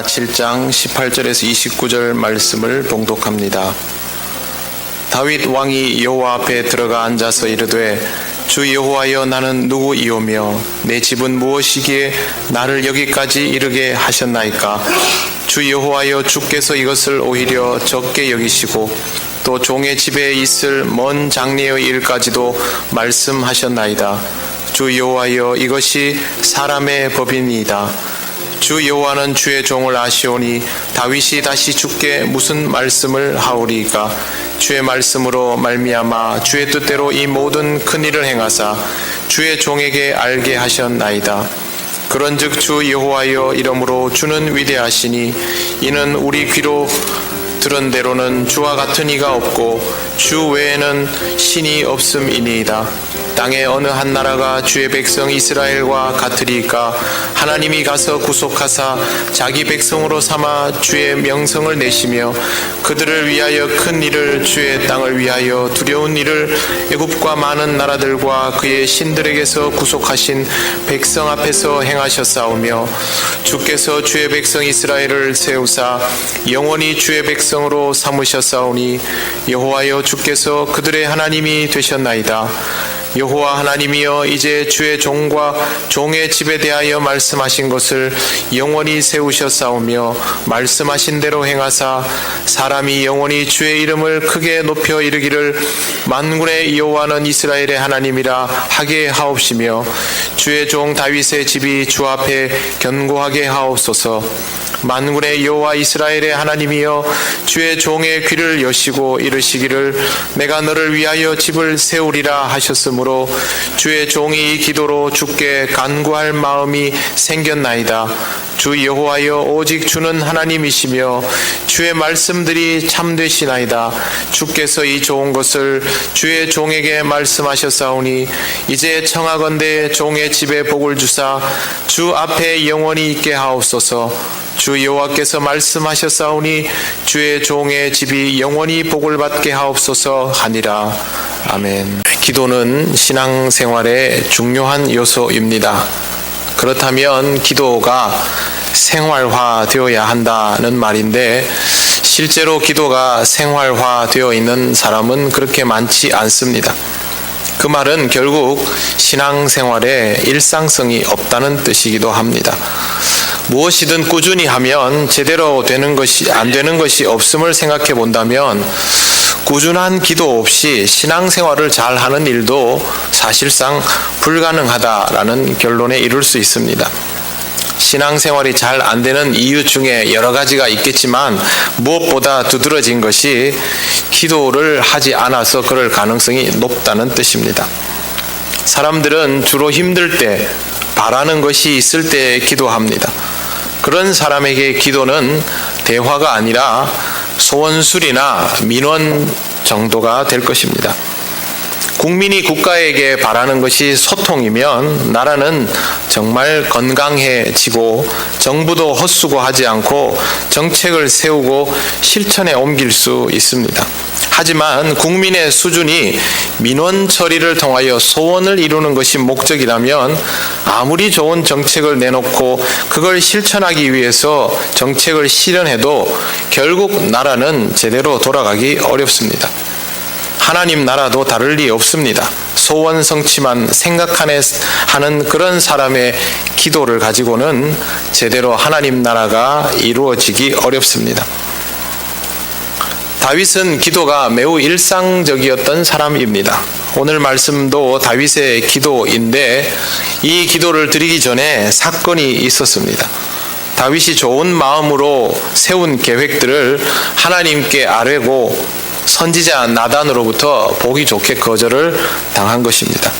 7장 18절에서 29절 말씀을 봉독합니다. 다윗 왕이 여호와 앞에 들어가 앉아서 이르되 주 여호와여 나는 누구이오며 내 집은 무엇이기에 나를 여기까지 이르게 하셨나이까. 주 여호와여 주께서 이것을 오히려 적게 여기시고 또 종의 집에 있을 먼 장래의 일까지도 말씀하셨나이다. 주 여호와여 이것이 사람의 법이니이다. 주 여호와는 주의 종을 아시오니 다윗이 다시 주께 무슨 말씀을 하오리이까. 주의 말씀으로 말미암아 주의 뜻대로 이 모든 큰 일을 행하사 주의 종에게 알게 하셨나이다. 그런즉 주 여호와여 이러므로 주는 위대하시니 이는 우리 귀로 들은 대로는 주와 같은 이가 없고 주 외에는 신이 없음이니이다. 땅의 어느 한 나라가 주의 백성 이스라엘과 같으리이까. 하나님이 가서 구속하사 자기 백성으로 삼아 주의 명성을 내시며 그들을 위하여 큰 일을 주의 땅을 위하여 두려운 일을 애굽과 많은 나라들과 그의 신들에게서 구속하신 백성 앞에서 행하셨사오며 주께서 주의 백성 이스라엘을 세우사 영원히 주의 백성으로 삼으셨사오니 여호와여 주께서 그들의 하나님이 되셨나이다. 여호와 하나님이여 이제 주의 종과 종의 집에 대하여 말씀하신 것을 영원히 세우셨사오며 말씀하신 대로 행하사 사람이 영원히 주의 이름을 크게 높여 이르기를 만군의 여호와는 이스라엘의 하나님이라 하게 하옵시며 주의 종 다윗의 집이 주 앞에 견고하게 하옵소서. 만군의 여호와 이스라엘의 하나님이여 주의 종의 귀를 여시고 이르시기를 내가 너를 위하여 집을 세우리라 하셨으므로 주의 종이 이 기도로 주께 간구할 마음이 생겼나이다. 주 여호와여 오직 주는 하나님이시며 주의 말씀들이 참되시나이다. 주께서 이 좋은 것을 주의 종에게 말씀하셨사오니 이제 청하건대 종의 집에 복을 주사 주 앞에 영원히 있게 하옵소서. 주 여호와께서 말씀하셨사오니 주의 종의 집이 영원히 복을 받게 하옵소서 하니라. 아멘. 기도는 신앙생활의 중요한 요소입니다. 그렇다면 기도가 생활화되어야 한다는 말인데 실제로 기도가 생활화되어 있는 사람은 그렇게 많지 않습니다. 그 말은 결국 신앙생활에 일상성이 없다는 뜻이기도 합니다. 무엇이든 꾸준히 하면 제대로 되는 것이 안 되는 것이 없음을 생각해 본다면 꾸준한 기도 없이 신앙생활을 잘 하는 일도 사실상 불가능하다라는 결론에 이를 수 있습니다. 신앙생활이 잘 안 되는 이유 중에 여러 가지가 있겠지만 무엇보다 두드러진 것이 기도를 하지 않아서 그럴 가능성이 높다는 뜻입니다. 사람들은 주로 힘들 때, 바라는 것이 있을 때 기도합니다. 그런 사람에게 기도는 대화가 아니라 소원술이나 민원 정도가 될 것입니다. 국민이 국가에게 바라는 것이 소통이면 나라는 정말 건강해지고 정부도 헛수고하지 않고 정책을 세우고 실천에 옮길 수 있습니다. 하지만 국민의 수준이 민원 처리를 통하여 소원을 이루는 것이 목적이라면 아무리 좋은 정책을 내놓고 그걸 실천하기 위해서 정책을 실현해도 결국 나라는 제대로 돌아가기 어렵습니다. 하나님 나라도 다를 리 없습니다. 소원 성취만 생각하는 그런 사람의 기도를 가지고는 제대로 하나님 나라가 이루어지기 어렵습니다. 다윗은 기도가 매우 일상적이었던 사람입니다. 오늘 말씀도 다윗의 기도인데 이 기도를 드리기 전에 사건이 있었습니다. 다윗이 좋은 마음으로 세운 계획들을 하나님께 아뢰고 선지자 나단으로부터 보기 좋게 거절을 당한 것입니다.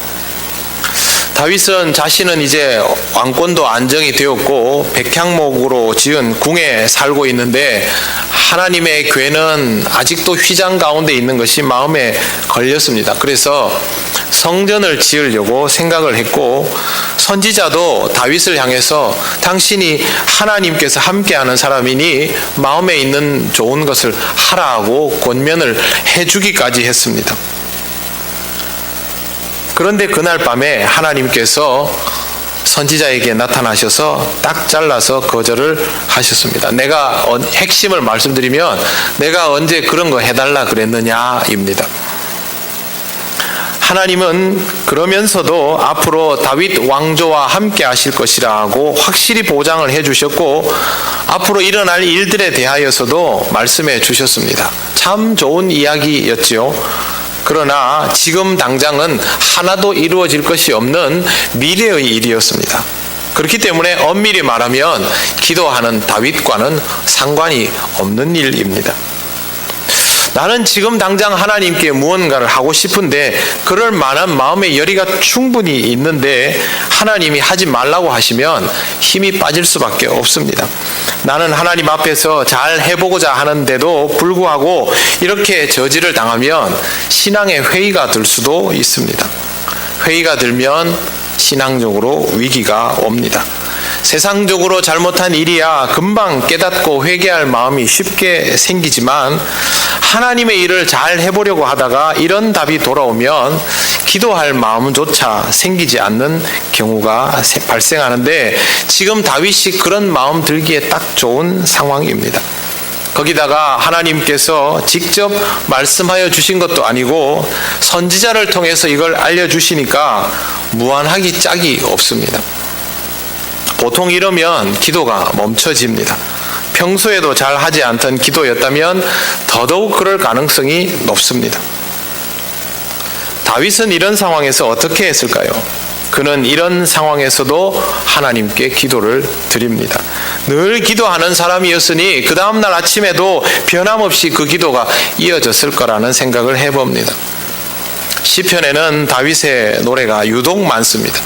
다윗은 자신은 이제 왕권도 안정이 되었고 백향목으로 지은 궁에 살고 있는데 하나님의 궤는 아직도 휘장 가운데 있는 것이 마음에 걸렸습니다. 그래서 성전을 지으려고 생각을 했고 선지자도 다윗을 향해서 당신이 하나님께서 함께하는 사람이니 마음에 있는 좋은 것을 하라고 권면을 해주기까지 했습니다. 그런데 그날 밤에 하나님께서 선지자에게 나타나셔서 딱 잘라서 거절을 하셨습니다. 내가 핵심을 말씀드리면 내가 언제 그런 거 해달라 그랬느냐입니다. 하나님은 그러면서도 앞으로 다윗 왕조와 함께 하실 것이라고 확실히 보장을 해주셨고 앞으로 일어날 일들에 대하여서도 말씀해 주셨습니다. 참 좋은 이야기였지요. 그러나 지금 당장은 하나도 이루어질 것이 없는 미래의 일이었습니다. 그렇기 때문에 엄밀히 말하면 기도하는 다윗과는 상관이 없는 일입니다. 나는 지금 당장 하나님께 무언가를 하고 싶은데 그럴 만한 마음의 열의가 충분히 있는데 하나님이 하지 말라고 하시면 힘이 빠질 수밖에 없습니다. 나는 하나님 앞에서 잘 해보고자 하는데도 불구하고 이렇게 저지를 당하면 신앙의 회의가 들 수도 있습니다. 회의가 들면 신앙적으로 위기가 옵니다. 세상적으로 잘못한 일이야 금방 깨닫고 회개할 마음이 쉽게 생기지만 하나님의 일을 잘 해보려고 하다가 이런 답이 돌아오면 기도할 마음조차 생기지 않는 경우가 발생하는데 지금 다윗이 그런 마음 들기에 딱 좋은 상황입니다. 거기다가 하나님께서 직접 말씀하여 주신 것도 아니고 선지자를 통해서 이걸 알려주시니까 무한하기 짝이 없습니다. 보통 이러면 기도가 멈춰집니다. 평소에도 잘 하지 않던 기도였다면 더더욱 그럴 가능성이 높습니다. 다윗은 이런 상황에서 어떻게 했을까요? 그는 이런 상황에서도 하나님께 기도를 드립니다. 늘 기도하는 사람이었으니 그 다음날 아침에도 변함없이 그 기도가 이어졌을 거라는 생각을 해봅니다. 시편에는 다윗의 노래가 유독 많습니다.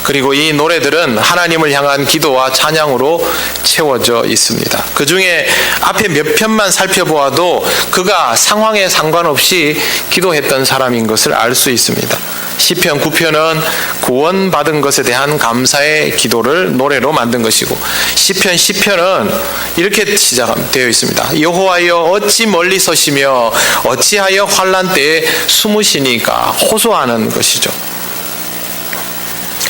그리고 이 노래들은 하나님을 향한 기도와 찬양으로 채워져 있습니다. 그 중에 앞에 몇 편만 살펴보아도 그가 상황에 상관없이 기도했던 사람인 것을 알 수 있습니다. 시편 9편은 구원받은 것에 대한 감사의 기도를 노래로 만든 것이고 시편 10편은 이렇게 시작되어 있습니다. 여호와여 어찌 멀리 서시며 어찌하여 환난 때에 숨으시니까 호소하는 것이죠.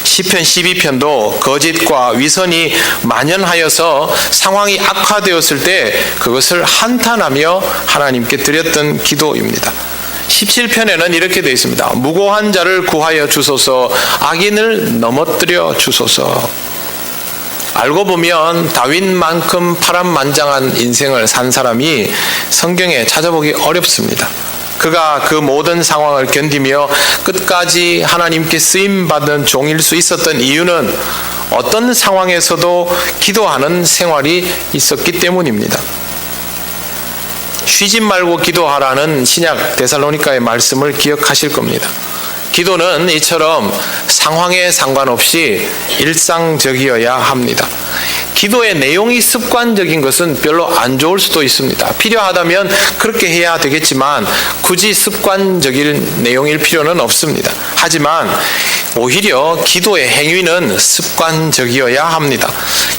시편 12편도 거짓과 위선이 만연하여서 상황이 악화되었을 때 그것을 한탄하며 하나님께 드렸던 기도입니다. 17편에는 이렇게 되어 있습니다. 무고한 자를 구하여 주소서, 악인을 넘어뜨려 주소서. 알고 보면 다윗만큼 파란만장한 인생을 산 사람이 성경에 찾아보기 어렵습니다. 그가 그 모든 상황을 견디며 끝까지 하나님께 쓰임받는 종일 수 있었던 이유는 어떤 상황에서도 기도하는 생활이 있었기 때문입니다. 쉬지 말고 기도하라는 신약 데살로니가의 말씀을 기억하실 겁니다. 기도는 이처럼 상황에 상관없이 일상적이어야 합니다. 기도의 내용이 습관적인 것은 별로 안 좋을 수도 있습니다. 필요하다면 그렇게 해야 되겠지만 굳이 습관적인 내용일 필요는 없습니다. 하지만 오히려 기도의 행위는 습관적이어야 합니다.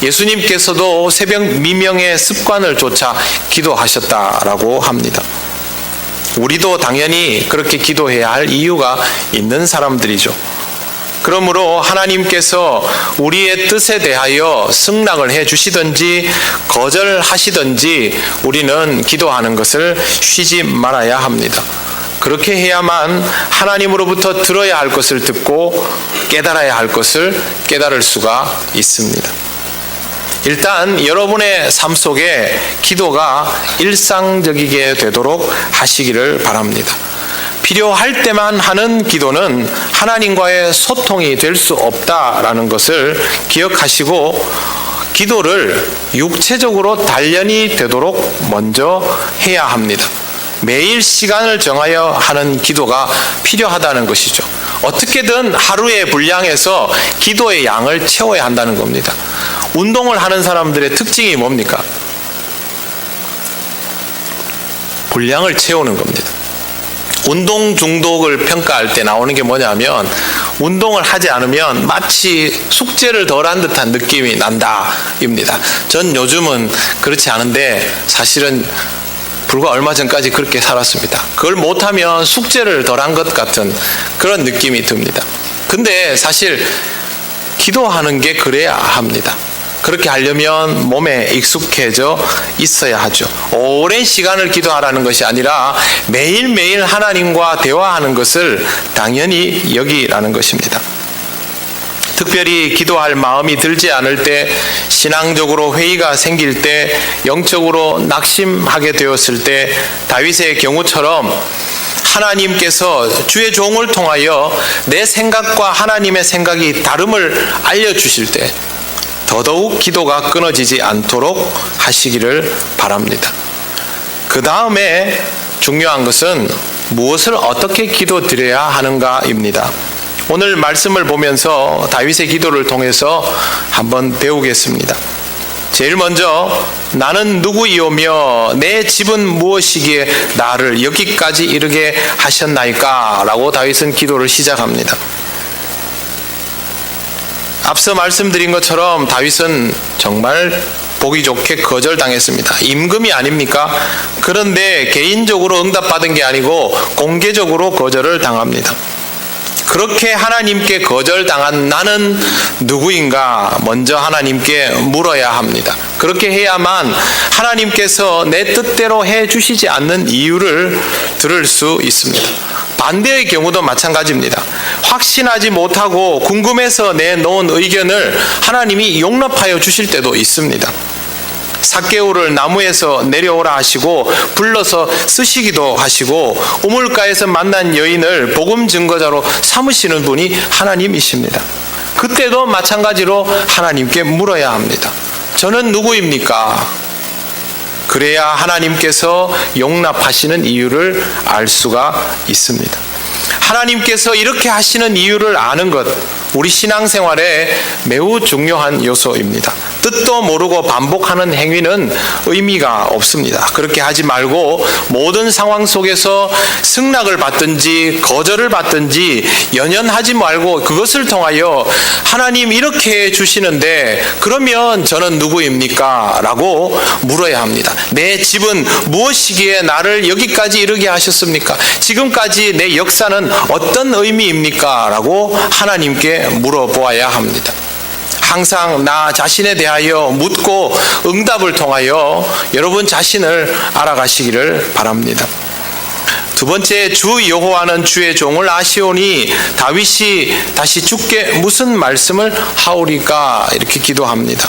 예수님께서도 새벽 미명의 습관을 쫓아 기도하셨다라고 합니다. 우리도 당연히 그렇게 기도해야 할 이유가 있는 사람들이죠. 그러므로 하나님께서 우리의 뜻에 대하여 승낙을 해주시든지 거절하시든지 우리는 기도하는 것을 쉬지 말아야 합니다. 그렇게 해야만 하나님으로부터 들어야 할 것을 듣고 깨달아야 할 것을 깨달을 수가 있습니다. 일단 여러분의 삶 속에 기도가 일상적이게 되도록 하시기를 바랍니다. 필요할 때만 하는 기도는 하나님과의 소통이 될 수 없다라는 것을 기억하시고 기도를 육체적으로 단련이 되도록 먼저 해야 합니다. 매일 시간을 정하여 하는 기도가 필요하다는 것이죠. 어떻게든 하루의 분량에서 기도의 양을 채워야 한다는 겁니다. 운동을 하는 사람들의 특징이 뭡니까? 분량을 채우는 겁니다. 운동 중독을 평가할 때 나오는 게 뭐냐면 운동을 하지 않으면 마치 숙제를 덜 한 듯한 느낌이 난다입니다. 전 요즘은 그렇지 않은데 사실은 불과 얼마 전까지 그렇게 살았습니다. 그걸 못하면 숙제를 덜 한 것 같은 그런 느낌이 듭니다. 근데 사실 기도하는 게 그래야 합니다. 그렇게 하려면 몸에 익숙해져 있어야 하죠. 오랜 시간을 기도하라는 것이 아니라 매일매일 하나님과 대화하는 것을 당연히 여기라는 것입니다. 특별히 기도할 마음이 들지 않을 때, 신앙적으로 회의가 생길 때, 영적으로 낙심하게 되었을 때, 다윗의 경우처럼 하나님께서 주의 종을 통하여 내 생각과 하나님의 생각이 다름을 알려주실 때 더더욱 기도가 끊어지지 않도록 하시기를 바랍니다. 그 다음에 중요한 것은 무엇을 어떻게 기도드려야 하는가입니다. 오늘 말씀을 보면서 다윗의 기도를 통해서 한번 배우겠습니다. 제일 먼저 나는 누구이오며 내 집은 무엇이기에 나를 여기까지 이르게 하셨나이까? 라고 다윗은 기도를 시작합니다. 앞서 말씀드린 것처럼 다윗은 정말 보기 좋게 거절당했습니다. 임금이 아닙니까? 그런데 개인적으로 응답받은 게 아니고 공개적으로 거절을 당합니다. 그렇게 하나님께 거절당한 나는 누구인가 먼저 하나님께 물어야 합니다. 그렇게 해야만 하나님께서 내 뜻대로 해주시지 않는 이유를 들을 수 있습니다. 반대의 경우도 마찬가지입니다. 확신하지 못하고 궁금해서 내놓은 의견을 하나님이 용납하여 주실 때도 있습니다. 삭개오를 나무에서 내려오라 하시고 불러서 쓰시기도 하시고 우물가에서 만난 여인을 복음 증거자로 삼으시는 분이 하나님이십니다. 그때도 마찬가지로 하나님께 물어야 합니다. 저는 누구입니까? 그래야 하나님께서 용납하시는 이유를 알 수가 있습니다. 하나님께서 이렇게 하시는 이유를 아는 것, 우리 신앙생활에 매우 중요한 요소입니다. 뜻도 모르고 반복하는 행위는 의미가 없습니다. 그렇게 하지 말고 모든 상황 속에서 승낙을 받든지 거절을 받든지 연연하지 말고 그것을 통하여 하나님 이렇게 해주시는데 그러면 저는 누구입니까? 라고 물어야 합니다. 내 집은 무엇이기에 나를 여기까지 이르게 하셨습니까? 지금까지 내 역사는 어떤 의미입니까? 라고 하나님께 물어보아야 합니다. 항상 나 자신에 대하여 묻고 응답을 통하여 여러분 자신을 알아가시기를 바랍니다. 두 번째, 주 여호와는 주의 종을 아시오니 다윗이 다시 주께 무슨 말씀을 하오리까? 이렇게 기도합니다.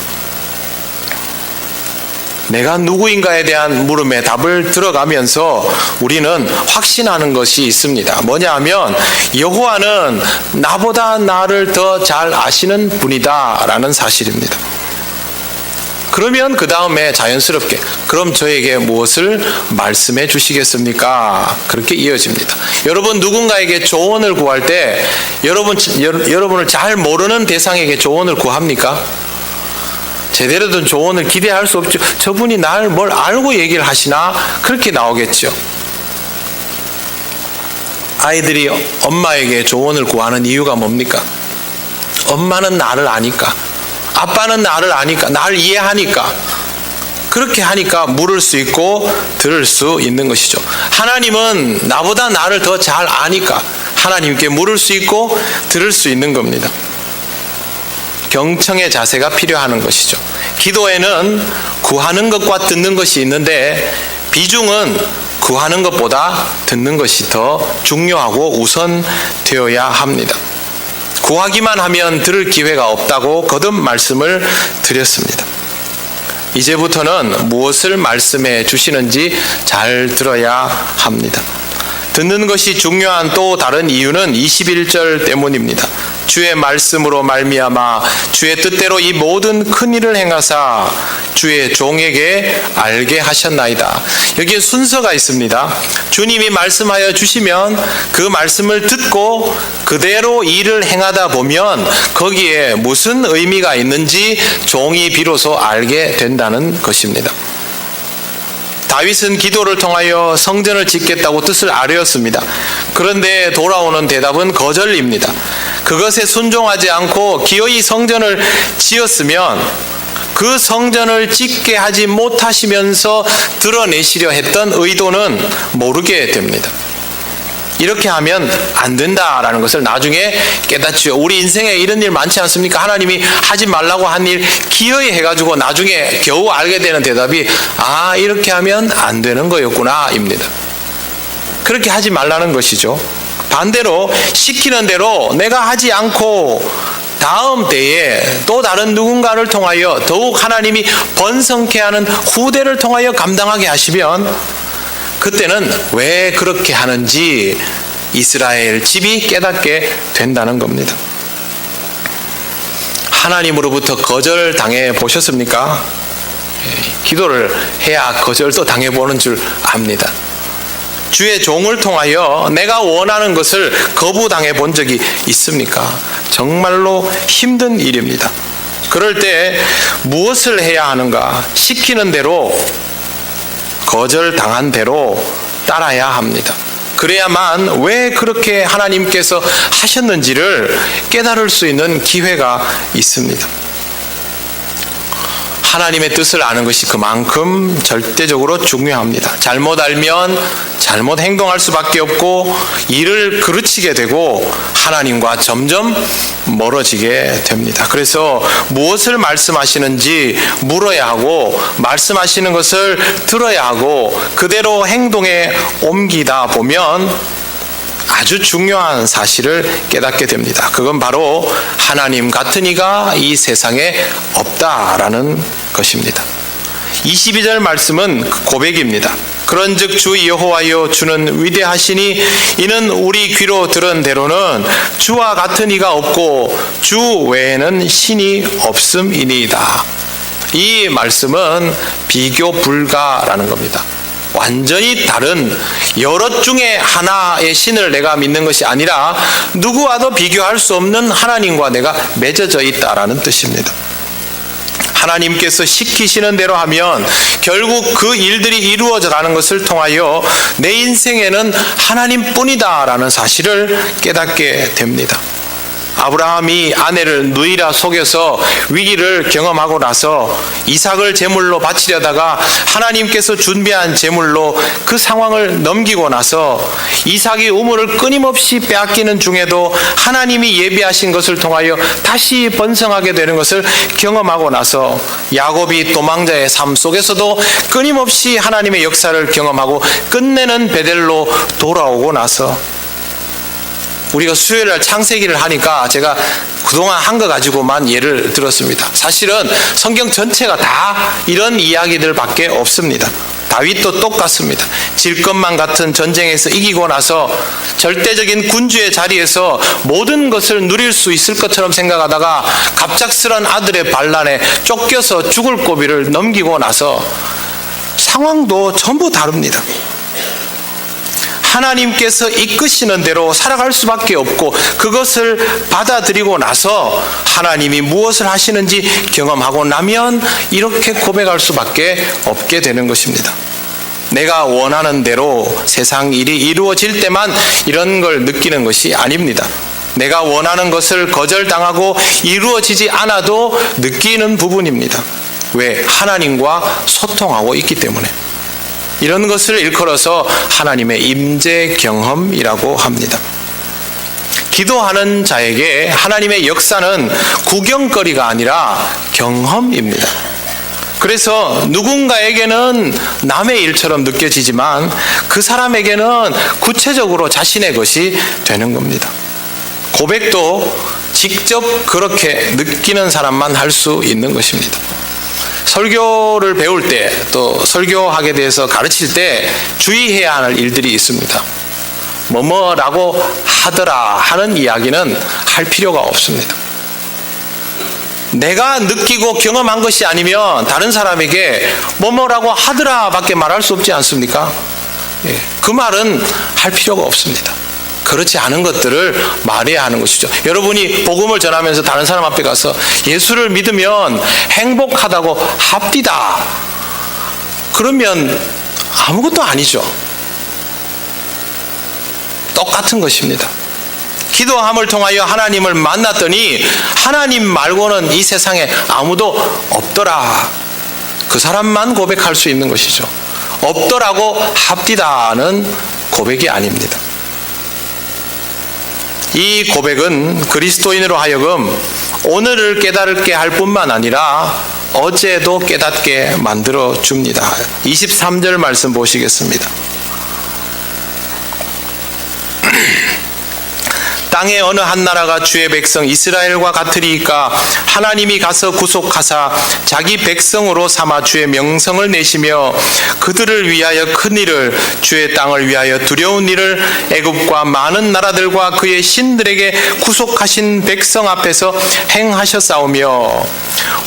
내가 누구인가에 대한 물음에 답을 들어가면서 우리는 확신하는 것이 있습니다. 뭐냐 하면 여호와는 나보다 나를 더 잘 아시는 분이다 라는 사실입니다. 그러면 그 다음에 자연스럽게 그럼 저에게 무엇을 말씀해 주시겠습니까? 그렇게 이어집니다. 여러분 누군가에게 조언을 구할 때 여러분을 잘 모르는 대상에게 조언을 구합니까? 제대로 된 조언을 기대할 수 없죠. 저분이 날 뭘 알고 얘기를 하시나? 그렇게 나오겠죠. 아이들이 엄마에게 조언을 구하는 이유가 뭡니까? 엄마는 나를 아니까, 아빠는 나를 아니까, 나를 이해하니까, 그렇게 하니까 물을 수 있고 들을 수 있는 것이죠. 하나님은 나보다 나를 더 잘 아니까 하나님께 물을 수 있고 들을 수 있는 겁니다. 경청의 자세가 필요한 것이죠. 기도에는 구하는 것과 듣는 것이 있는데 비중은 구하는 것보다 듣는 것이 더 중요하고 우선되어야 합니다. 구하기만 하면 들을 기회가 없다고 거듭 말씀을 드렸습니다. 이제부터는 무엇을 말씀해 주시는지 잘 들어야 합니다. 듣는 것이 중요한 또 다른 이유는 21절 때문입니다. 주의 말씀으로 말미암아 주의 뜻대로 이 모든 큰 일을 행하사 주의 종에게 알게 하셨나이다. 여기에 순서가 있습니다. 주님이 말씀하여 주시면 그 말씀을 듣고 그대로 일을 행하다 보면 거기에 무슨 의미가 있는지 종이 비로소 알게 된다는 것입니다. 다윗은 기도를 통하여 성전을 짓겠다고 뜻을 아뢰었습니다. 그런데 돌아오는 대답은 거절입니다. 그것에 순종하지 않고 기어이 성전을 지었으면 그 성전을 짓게 하지 못하시면서 드러내시려 했던 의도는 모르게 됩니다. 이렇게 하면 안 된다라는 것을 나중에 깨닫죠. 우리 인생에 이런 일 많지 않습니까? 하나님이 하지 말라고 한 일 기어이 해가지고 나중에 겨우 알게 되는 대답이 이렇게 하면 안 되는 거였구나 입니다. 그렇게 하지 말라는 것이죠. 반대로 시키는 대로 내가 하지 않고 다음 때에 또 다른 누군가를 통하여 더욱 하나님이 번성케 하는 후대를 통하여 감당하게 하시면 그때는 왜 그렇게 하는지 이스라엘 집이 깨닫게 된다는 겁니다. 하나님으로부터 거절당해 보셨습니까? 기도를 해야 거절도 당해보는 줄 압니다. 주의 종을 통하여 내가 원하는 것을 거부당해 본 적이 있습니까? 정말로 힘든 일입니다. 그럴 때 무엇을 해야 하는가? 시키는 대로, 거절당한 대로 따라야 합니다. 그래야만 왜 그렇게 하나님께서 하셨는지를 깨달을 수 있는 기회가 있습니다. 하나님의 뜻을 아는 것이 그만큼 절대적으로 중요합니다. 잘못 알면 잘못 행동할 수밖에 없고 일을 그르치게 되고 하나님과 점점 멀어지게 됩니다. 그래서 무엇을 말씀하시는지 물어야 하고 말씀하시는 것을 들어야 하고 그대로 행동에 옮기다 보면 아주 중요한 사실을 깨닫게 됩니다. 그건 바로 하나님 같은 이가 이 세상에 없다라는 것입니다. 22절 말씀은 고백입니다. 그런즉 주 여호와여 주는 위대하시니 이는 우리 귀로 들은 대로는 주와 같은 이가 없고 주 외에는 신이 없음이니이다. 이 말씀은 비교 불가라는 겁니다. 완전히 다른 여럿 중에 하나의 신을 내가 믿는 것이 아니라 누구와도 비교할 수 없는 하나님과 내가 맺어져 있다라는 뜻입니다. 하나님께서 시키시는 대로 하면 결국 그 일들이 이루어져 가는 것을 통하여 내 인생에는 하나님뿐이다라는 사실을 깨닫게 됩니다. 아브라함이 아내를 누이라 속여서 위기를 경험하고 나서 이삭을 제물로 바치려다가 하나님께서 준비한 제물로 그 상황을 넘기고 나서 이삭이 우물을 끊임없이 빼앗기는 중에도 하나님이 예비하신 것을 통하여 다시 번성하게 되는 것을 경험하고 나서 야곱이 도망자의 삶 속에서도 끊임없이 하나님의 역사를 경험하고 끝내는 베델로 돌아오고 나서 우리가 수요일날 창세기를 하니까 제가 그동안 한 거 가지고만 예를 들었습니다. 사실은 성경 전체가 다 이런 이야기들밖에 없습니다. 다윗도 똑같습니다. 질 것만 같은 전쟁에서 이기고 나서 절대적인 군주의 자리에서 모든 것을 누릴 수 있을 것처럼 생각하다가 갑작스런 아들의 반란에 쫓겨서 죽을 고비를 넘기고 나서 상황도 전부 다릅니다. 하나님께서 이끄시는 대로 살아갈 수밖에 없고 그것을 받아들이고 나서 하나님이 무엇을 하시는지 경험하고 나면 이렇게 고백할 수밖에 없게 되는 것입니다. 내가 원하는 대로 세상 일이 이루어질 때만 이런 걸 느끼는 것이 아닙니다. 내가 원하는 것을 거절당하고 이루어지지 않아도 느끼는 부분입니다. 왜? 하나님과 소통하고 있기 때문에. 이런 것을 일컬어서 하나님의 임재 경험이라고 합니다. 기도하는 자에게 하나님의 역사는 구경거리가 아니라 경험입니다. 그래서 누군가에게는 남의 일처럼 느껴지지만 그 사람에게는 구체적으로 자신의 것이 되는 겁니다. 고백도 직접 그렇게 느끼는 사람만 할 수 있는 것입니다. 설교를 배울 때 또 설교하게 돼서 가르칠 때 주의해야 할 일들이 있습니다. 뭐뭐라고 하더라 하는 이야기는 할 필요가 없습니다. 내가 느끼고 경험한 것이 아니면 다른 사람에게 뭐뭐라고 하더라 밖에 말할 수 없지 않습니까? 그 말은 할 필요가 없습니다. 그렇지 않은 것들을 말해야 하는 것이죠. 여러분이 복음을 전하면서 다른 사람 앞에 가서 예수를 믿으면 행복하다고 합디다. 그러면 아무것도 아니죠. 똑같은 것입니다. 기도함을 통하여 하나님을 만났더니 하나님 말고는 이 세상에 아무도 없더라. 그 사람만 고백할 수 있는 것이죠. 없더라고 합디다는 고백이 아닙니다. 이 고백은 그리스도인으로 하여금 오늘을 깨달게 할 뿐만 아니라 어제도 깨닫게 만들어 줍니다. 23절 말씀 보시겠습니다. 땅의 어느 한 나라가 주의 백성 이스라엘과 같으리이까 하나님이 가서 구속하사 자기 백성으로 삼아 주의 명성을 내시며 그들을 위하여 큰 일을 주의 땅을 위하여 두려운 일을 애굽과 많은 나라들과 그의 신들에게 구속하신 백성 앞에서 행하셨사오며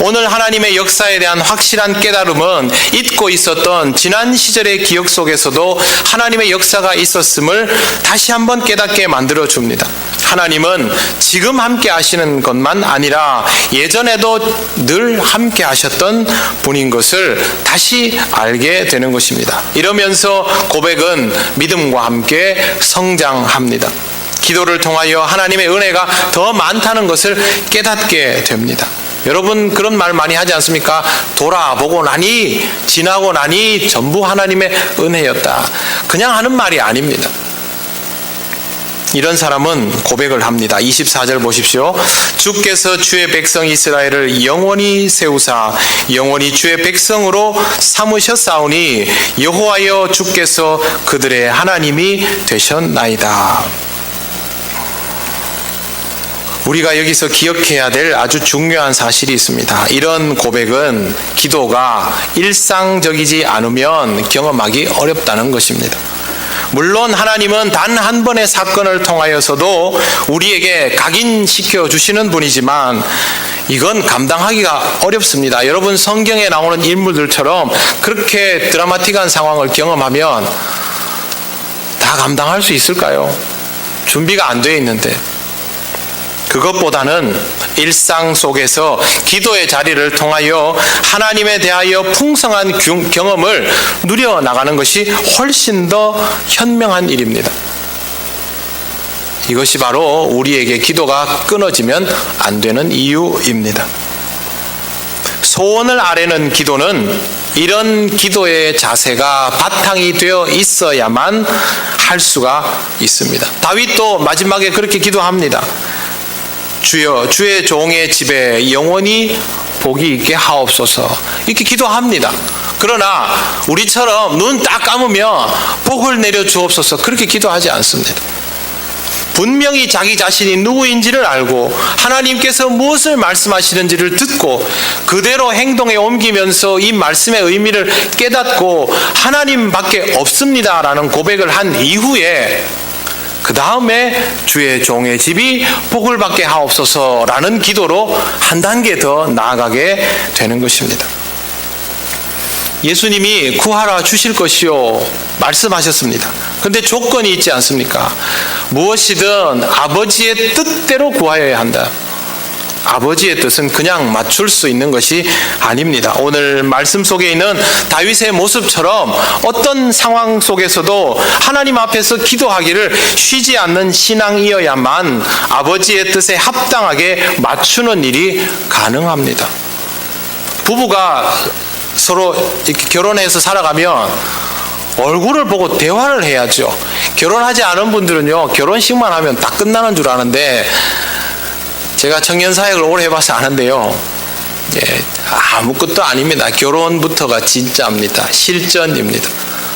오늘 하나님의 역사에 대한 확실한 깨달음은 잊고 있었던 지난 시절의 기억 속에서도 하나님의 역사가 있었음을 다시 한번 깨닫게 만들어 줍니다. 하나님은 지금 함께 하시는 것만 아니라 예전에도 늘 함께 하셨던 분인 것을 다시 알게 되는 것입니다. 이러면서 고백은 믿음과 함께 성장합니다. 기도를 통하여 하나님의 은혜가 더 많다는 것을 깨닫게 됩니다. 여러분 그런 말 많이 하지 않습니까? 돌아보고 나니 지나고 나니 전부 하나님의 은혜였다. 그냥 하는 말이 아닙니다. 이런 사람은 고백을 합니다. 24절 보십시오. 주께서 주의 백성 이스라엘을 영원히 세우사 영원히 주의 백성으로 삼으셨사오니 여호와여 주께서 그들의 하나님이 되셨나이다. 우리가 여기서 기억해야 될 아주 중요한 사실이 있습니다. 이런 고백은 기도가 일상적이지 않으면 경험하기 어렵다는 것입니다. 물론 하나님은 단 한 번의 사건을 통하여서도 우리에게 각인시켜 주시는 분이지만 이건 감당하기가 어렵습니다. 여러분 성경에 나오는 인물들처럼 그렇게 드라마틱한 상황을 경험하면 다 감당할 수 있을까요? 준비가 안 되어 있는데. 그것보다는 일상 속에서 기도의 자리를 통하여 하나님에 대하여 풍성한 경험을 누려나가는 것이 훨씬 더 현명한 일입니다. 이것이 바로 우리에게 기도가 끊어지면 안 되는 이유입니다. 소원을 아뢰는 기도는 이런 기도의 자세가 바탕이 되어 있어야만 할 수가 있습니다. 다윗도 마지막에 그렇게 기도합니다. 주여 주의 종의 집에 영원히 복이 있게 하옵소서 이렇게 기도합니다. 그러나 우리처럼 눈 딱 감으면 복을 내려 주옵소서 그렇게 기도하지 않습니다. 분명히 자기 자신이 누구인지를 알고 하나님께서 무엇을 말씀하시는지를 듣고 그대로 행동에 옮기면서 이 말씀의 의미를 깨닫고 하나님밖에 없습니다라는 고백을 한 이후에 그 다음에 주의 종의 집이 복을 받게 하옵소서라는 기도로 한 단계 더 나아가게 되는 것입니다. 예수님이 구하라 주실 것이요 말씀하셨습니다. 그런데 조건이 있지 않습니까? 무엇이든 아버지의 뜻대로 구하여야 한다. 아버지의 뜻은 그냥 맞출 수 있는 것이 아닙니다. 오늘 말씀 속에 있는 다윗의 모습처럼 어떤 상황 속에서도 하나님 앞에서 기도하기를 쉬지 않는 신앙이어야만 아버지의 뜻에 합당하게 맞추는 일이 가능합니다. 부부가 서로 이렇게 결혼해서 살아가면 얼굴을 보고 대화를 해야죠. 결혼하지 않은 분들은요, 결혼식만 하면 다 끝나는 줄 아는데 제가 청년 사역을 오래 해봐서 아는데요. 아무것도 아닙니다. 결혼부터가 진짜입니다. 실전입니다.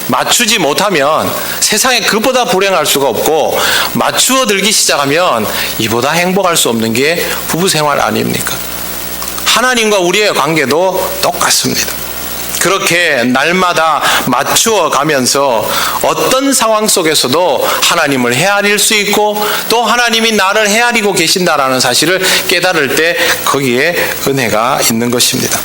맞추지 못하면 세상에 그보다 불행할 수가 없고 맞추어 들기 시작하면 이보다 행복할 수 없는 게 부부 생활 아닙니까? 하나님과 우리의 관계도 똑같습니다. 그렇게 날마다 맞추어 가면서 어떤 상황 속에서도 하나님을 헤아릴 수 있고 또 하나님이 나를 헤아리고 계신다라는 사실을 깨달을 때 거기에 은혜가 있는 것입니다.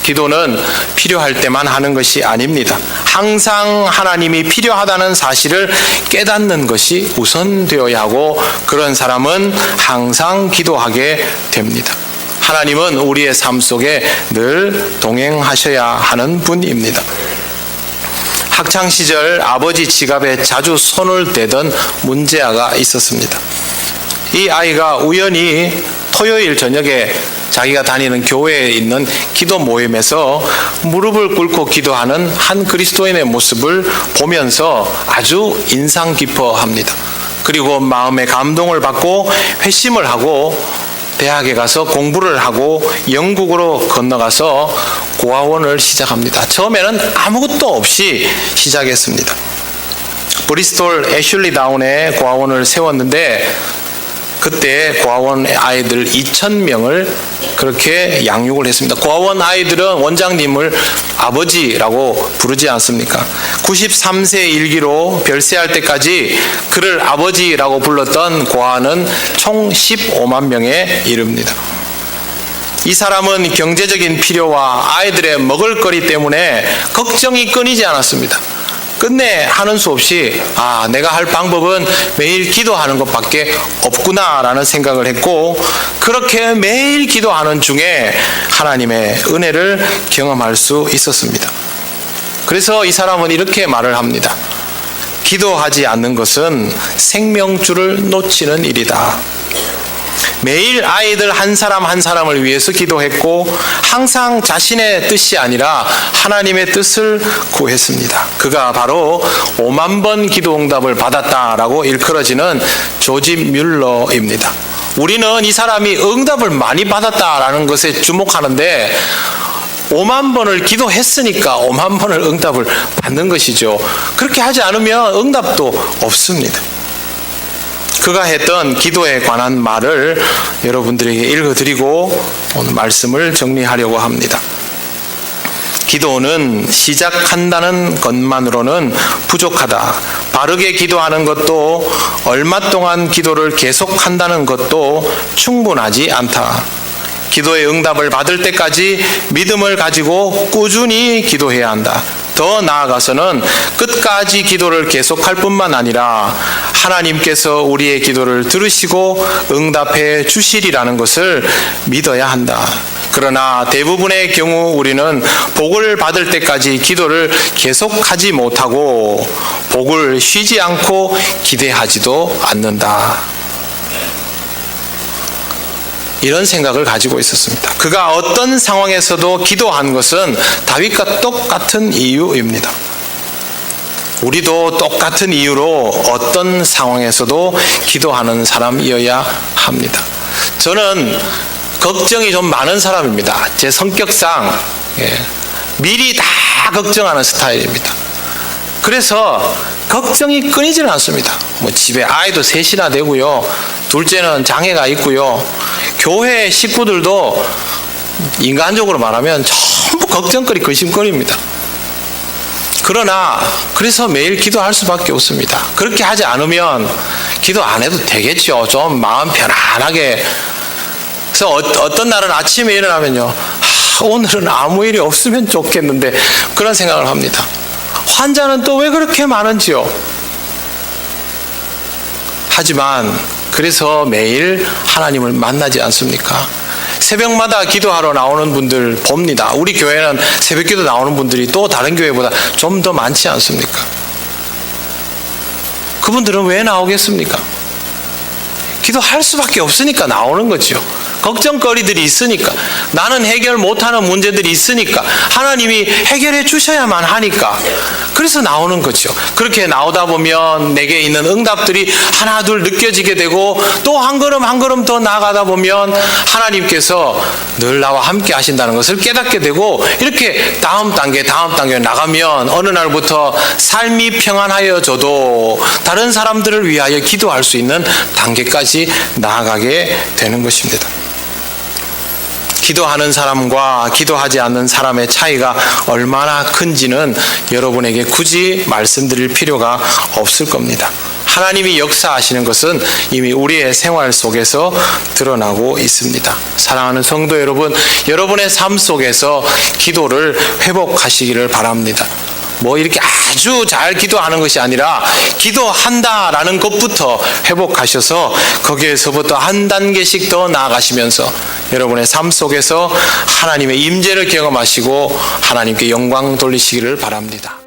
기도는 필요할 때만 하는 것이 아닙니다. 항상 하나님이 필요하다는 사실을 깨닫는 것이 우선되어야 하고 그런 사람은 항상 기도하게 됩니다. 하나님은 우리의 삶 속에 늘 동행하셔야 하는 분입니다. 학창시절 아버지 지갑에 자주 손을 대던 문제아가 있었습니다. 이 아이가 우연히 토요일 저녁에 자기가 다니는 교회에 있는 기도 모임에서 무릎을 꿇고 기도하는 한 그리스도인의 모습을 보면서 아주 인상 깊어합니다. 그리고 마음의 감동을 받고 회심을 하고 대학에 가서 공부를 하고 영국으로 건너가서 고아원을 시작합니다. 처음에는 아무것도 없이 시작했습니다. 브리스톨 애슐리 다운에 고아원을 세웠는데 그때 고아원 아이들 2,000명을 그렇게 양육을 했습니다. 고아원 아이들은 원장님을 아버지라고 부르지 않습니까? 93세 일기로 별세할 때까지 그를 아버지라고 불렀던 고아는 총 15만 명에 이릅니다. 이 사람은 경제적인 필요와 아이들의 먹을거리 때문에 걱정이 끊이지 않았습니다. 끝내 하는 수 없이 내가 할 방법은 매일 기도하는 것밖에 없구나라는 생각을 했고, 그렇게 매일 기도하는 중에 하나님의 은혜를 경험할 수 있었습니다. 그래서 이 사람은 이렇게 말을 합니다. 기도하지 않는 것은 생명줄을 놓치는 일이다. 매일 아이들 한 사람 한 사람을 위해서 기도했고 항상 자신의 뜻이 아니라 하나님의 뜻을 구했습니다. 그가 바로 5만 번 기도 응답을 받았다라고 일컬어지는 조지 뮬러입니다. 우리는 이 사람이 응답을 많이 받았다라는 것에 주목하는데 5만 번을 기도했으니까 5만 번을 응답을 받는 것이죠. 그렇게 하지 않으면 응답도 없습니다. 그가 했던 기도에 관한 말을 여러분들에게 읽어드리고 오늘 말씀을 정리하려고 합니다. 기도는 시작한다는 것만으로는 부족하다. 바르게 기도하는 것도 얼마 동안 기도를 계속한다는 것도 충분하지 않다. 기도의 응답을 받을 때까지 믿음을 가지고 꾸준히 기도해야 한다. 더 나아가서는 끝까지 기도를 계속할 뿐만 아니라 하나님께서 우리의 기도를 들으시고 응답해 주시리라는 것을 믿어야 한다. 그러나 대부분의 경우 우리는 복을 받을 때까지 기도를 계속하지 못하고 복을 쉬지 않고 기대하지도 않는다. 이런 생각을 가지고 있었습니다. 그가 어떤 상황에서도 기도한 것은 다윗과 똑같은 이유입니다. 우리도 똑같은 이유로 어떤 상황에서도 기도하는 사람이어야 합니다. 저는 걱정이 좀 많은 사람입니다. 제 성격상 미리 다 걱정하는 스타일입니다. 그래서 걱정이 끊이지는 않습니다. 집에 아이도 셋이나 되고요. 둘째는 장애가 있고요. 교회 식구들도 인간적으로 말하면 전부 걱정거리, 근심거리입니다. 그러나 그래서 매일 기도할 수밖에 없습니다. 그렇게 하지 않으면 기도 안 해도 되겠죠. 좀 마음 편안하게. 그래서 어떤 날은 아침에 일어나면요, 오늘은 아무 일이 없으면 좋겠는데 그런 생각을 합니다. 환자는 또 왜 그렇게 많은지요? 하지만 그래서 매일 하나님을 만나지 않습니까? 새벽마다 기도하러 나오는 분들 봅니다. 우리 교회는 새벽기도 나오는 분들이 또 다른 교회보다 좀 더 많지 않습니까? 그분들은 왜 나오겠습니까? 기도할 수밖에 없으니까 나오는 거죠. 걱정거리들이 있으니까, 나는 해결 못하는 문제들이 있으니까, 하나님이 해결해 주셔야만 하니까, 그래서 나오는 거죠. 그렇게 나오다 보면 내게 있는 응답들이 하나 둘 느껴지게 되고, 또 한 걸음 한 걸음 더 나아가다 보면 하나님께서 늘 나와 함께 하신다는 것을 깨닫게 되고, 이렇게 다음 단계 나가면 어느 날부터 삶이 평안하여져도 다른 사람들을 위하여 기도할 수 있는 단계까지 나아가게 되는 것입니다. 기도하는 사람과 기도하지 않는 사람의 차이가 얼마나 큰지는 여러분에게 굳이 말씀드릴 필요가 없을 겁니다. 하나님이 역사하시는 것은 이미 우리의 생활 속에서 드러나고 있습니다. 사랑하는 성도 여러분, 여러분의 삶 속에서 기도를 회복하시기를 바랍니다. 이렇게 아주 잘 기도하는 것이 아니라 기도한다라는 것부터 회복하셔서 거기에서부터 한 단계씩 더 나아가시면서 여러분의 삶 속에서 하나님의 임재를 경험하시고 하나님께 영광 돌리시기를 바랍니다.